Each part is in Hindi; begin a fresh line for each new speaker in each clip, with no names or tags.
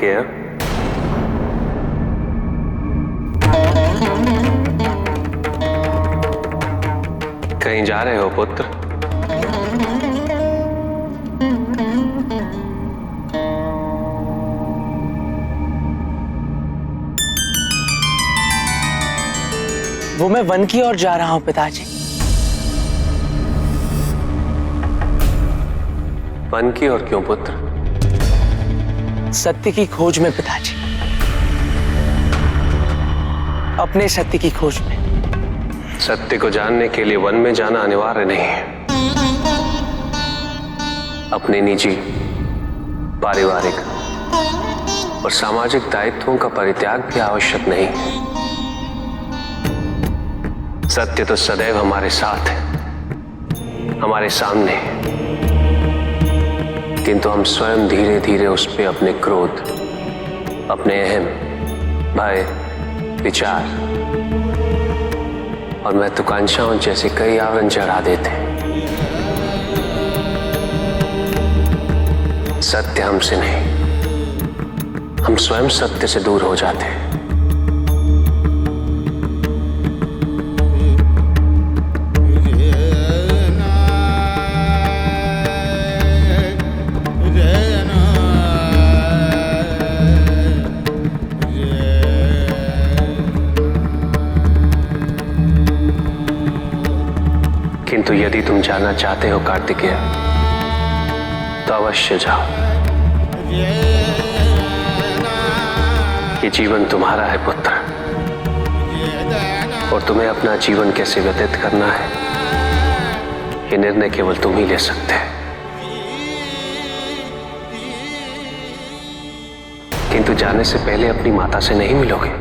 कार्तिकेय, कहीं जा रहे हो पुत्र?
वो मैं वन की ओर जा रहा हूं पिताजी।
वन की ओर क्यों पुत्र?
सत्य की खोज में पिताजी, अपने सत्य की खोज में।
सत्य को जानने के लिए वन में जाना अनिवार्य नहीं है। अपने निजी, पारिवारिक और सामाजिक दायित्वों का परित्याग भी आवश्यक नहीं है। सत्य तो सदैव हमारे साथ है, हमारे सामने है, किंतु हम स्वयं धीरे धीरे उस पे अपने क्रोध, अपने अहम, भय, विचार और महत्वाकांक्षाओं जैसे कई आवरण चढ़ा देते हैं। सत्य हमसे नहीं, हम स्वयं सत्य से दूर हो जाते हैं। किंतु यदि तुम जाना चाहते हो कार्तिकेय, तो अवश्य जाओ। ये जीवन तुम्हारा है पुत्र, और तुम्हें अपना जीवन कैसे व्यतीत करना है, ये निर्णय केवल तुम ही ले सकते हैं। किंतु जाने से पहले अपनी माता से नहीं मिलोगे।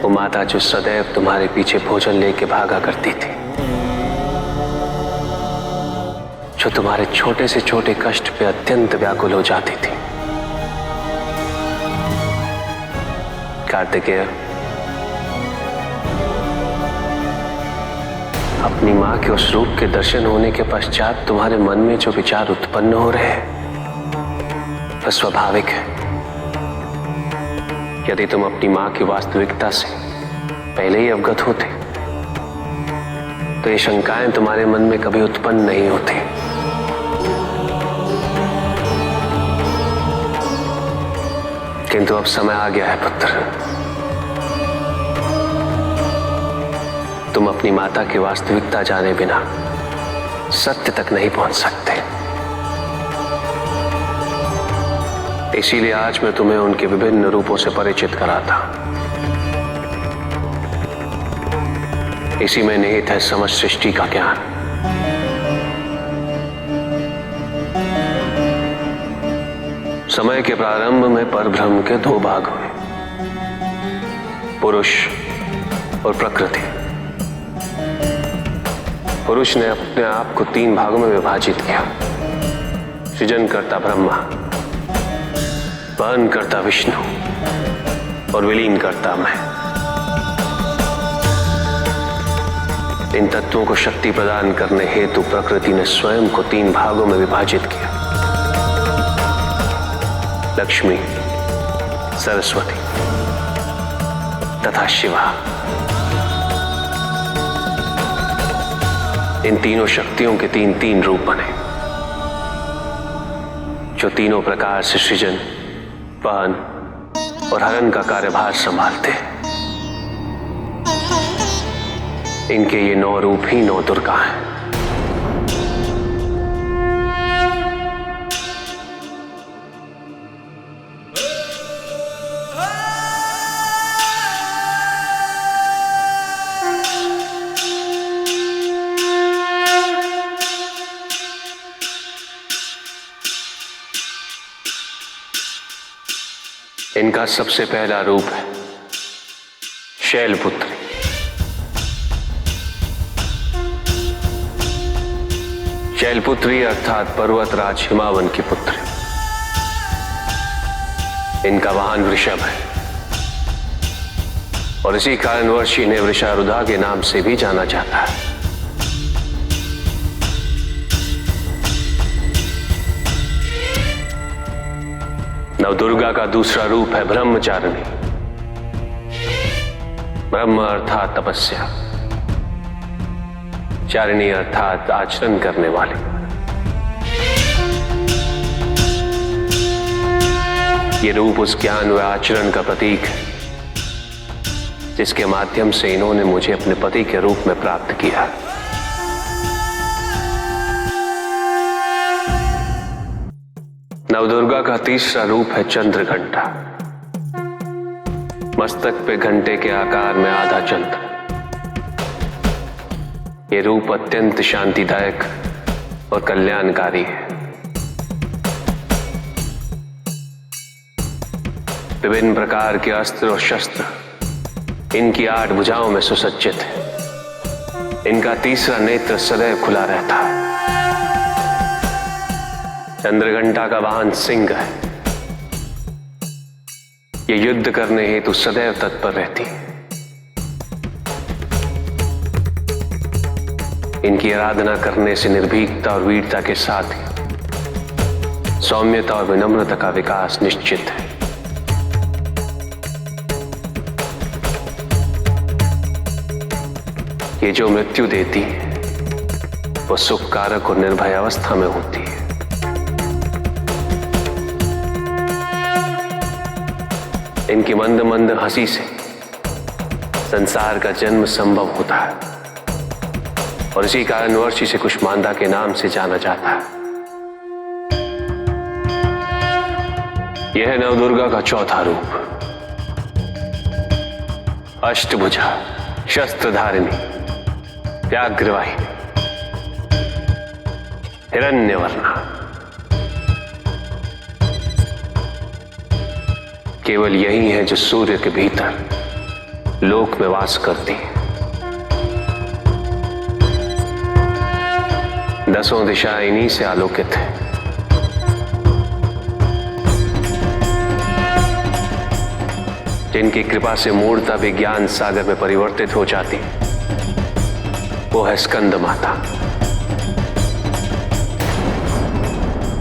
वो माता जो सदैव तुम्हारे पीछे भोजन लेके भागा करती थी, जो तुम्हारे छोटे से छोटे कष्ट पे अत्यंत व्याकुल हो जाती थी। कार्तिकेय, अपनी मां के उस रूप के दर्शन होने के पश्चात तुम्हारे मन में जो विचार उत्पन्न हो रहे हैं, वह स्वाभाविक है। यदि तुम अपनी मां की वास्तविकता से पहले ही अवगत होते, तो ये शंकाएं तुम्हारे मन में कभी उत्पन्न नहीं होती। किंतु अब समय आ गया है पुत्र, तुम अपनी माता की वास्तविकता जाने बिना सत्य तक नहीं पहुंच सकते। इसीलिए आज मैं तुम्हें उनके विभिन्न रूपों से परिचित कराता हूं। इसी में निहित है समस्त सृष्टि का ज्ञान। समय के प्रारंभ में परब्रह्म के दो भाग हुए, पुरुष और प्रकृति। पुरुष ने अपने आप को तीन भागों में विभाजित किया, सृजनकर्ता ब्रह्मा, वहन करता विष्णु और विलीन करता मैं। इन तत्वों को शक्ति प्रदान करने हेतु प्रकृति ने स्वयं को तीन भागों में विभाजित किया, लक्ष्मी, सरस्वती तथा शिवा। इन तीनों शक्तियों के तीन तीन रूप बने, जो तीनों प्रकार से सृजन, वहन और हरण का कार्यभार संभालते हैं। इनके ये 9 रूप ही 9 दुर्गा हैं। इनका सबसे पहला रूप है शैलपुत्री। शैलपुत्री अर्थात पर्वतराज हिमावन की पुत्री। इनका वाहन वृषभ है और इसी कारणवश इन्हें वृषारुधा के नाम से भी जाना जाता है। नवदुर्गा का दूसरा रूप है ब्रह्मचारिणी। ब्रह्म अर्थात तपस्या, चारिणी अर्थात आचरण करने वाले। ये रूप उस ज्ञान व आचरण का प्रतीक है जिसके माध्यम से इन्होंने मुझे अपने पति के रूप में प्राप्त किया। नवदुर्गा का तीसरा रूप है चंद्रघंटा। मस्तक पे घंटे के आकार में आधा चंद्र। ये रूप अत्यंत शांतिदायक और कल्याणकारी है। विभिन्न प्रकार के अस्त्र और शस्त्र इनकी 8 भुजाओं में सुसज्जित है। इनका तीसरा नेत्र सदैव खुला रहता है। चंद्रघंटा का वाहन सिंह है। ये युद्ध करने हेतु सदैव तत्पर रहती है। इनकी आराधना करने से निर्भीकता और वीरता के साथ ही सौम्यता और विनम्रता का विकास निश्चित है। ये जो मृत्यु देती है वो सुख कारक और निर्भय अवस्था में होती है। इनकी मंद मंद हंसी से संसार का जन्म संभव होता है और इसी कारण वर्षी से कुष्मांडा के नाम से जाना जाता है। यह है नवदुर्गा का चौथा रूप, अष्टभुजा, शस्त्रधारिणी, व्याघ्रवाहिनी, हिरण्यवर्णा। केवल यही है जो सूर्य के भीतर लोक में वास करती है। 10 दिशाएं इन्हीं से आलोकित है। जिनकी कृपा से मूर्ता भी ज्ञान सागर में परिवर्तित हो जाती है वो है स्कंद माता,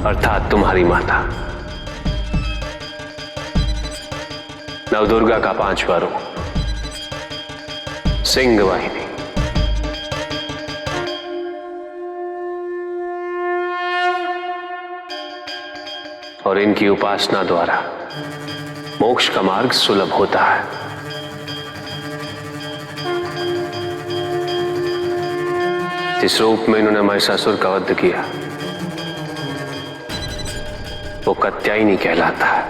अर्थात तुम्हारी माता। नवदुर्गा का 5वां रूप, सिंह वाहिनी। और इनकी उपासना द्वारा मोक्ष का मार्ग सुलभ होता है। जिस रूप में इन्होंने महिषासुर का वध किया वो कात्यायनी कहलाता है।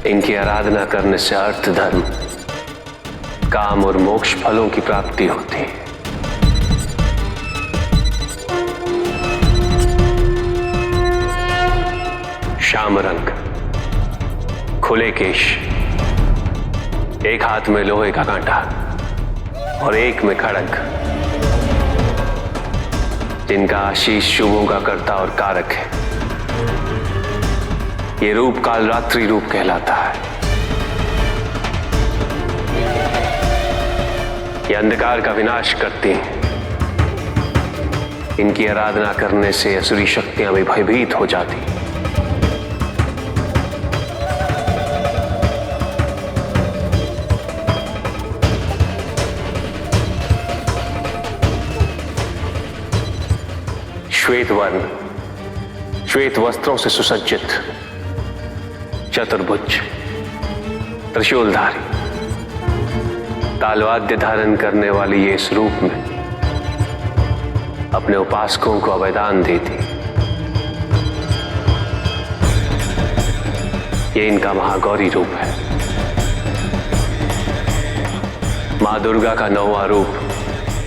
इनकी आराधना करने से अर्थ, धर्म, काम और मोक्ष फलों की प्राप्ति होती है। श्याम रंग, खुले केश, एक हाथ में लोहे का कांटा और एक में खड़ग, जिनका आशीष शुभों का कर्ता और कारक है। ये रूप कालरात्रि रूप कहलाता है। ये अंधकार का विनाश करती हैं। इनकी आराधना करने से असुरी शक्तियां भी भयभीत हो जाती हैं। श्वेत वर्ण, श्वेत वस्त्रों से सुसज्जित, चतुर्भुज, त्रिशूलधारी, तालवाद्य धारण करने वाली ये इस रूप में अपने उपासकों को अभयदान देती। ये इनका महागौरी रूप है। मां दुर्गा का 9वां रूप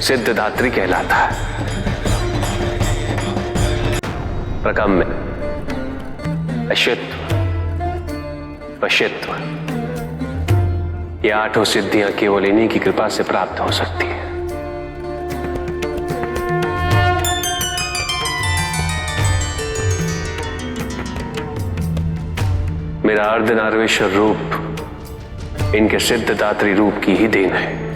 सिद्धदात्री कहलाता है। प्रकम में अशित्व, वशित्व, ये 8 सिद्धियां केवल इन्हीं की कृपा से प्राप्त हो सकती है। मेरा अर्धनारीश्वर रूप इनके सिद्धदात्री रूप की ही देन है।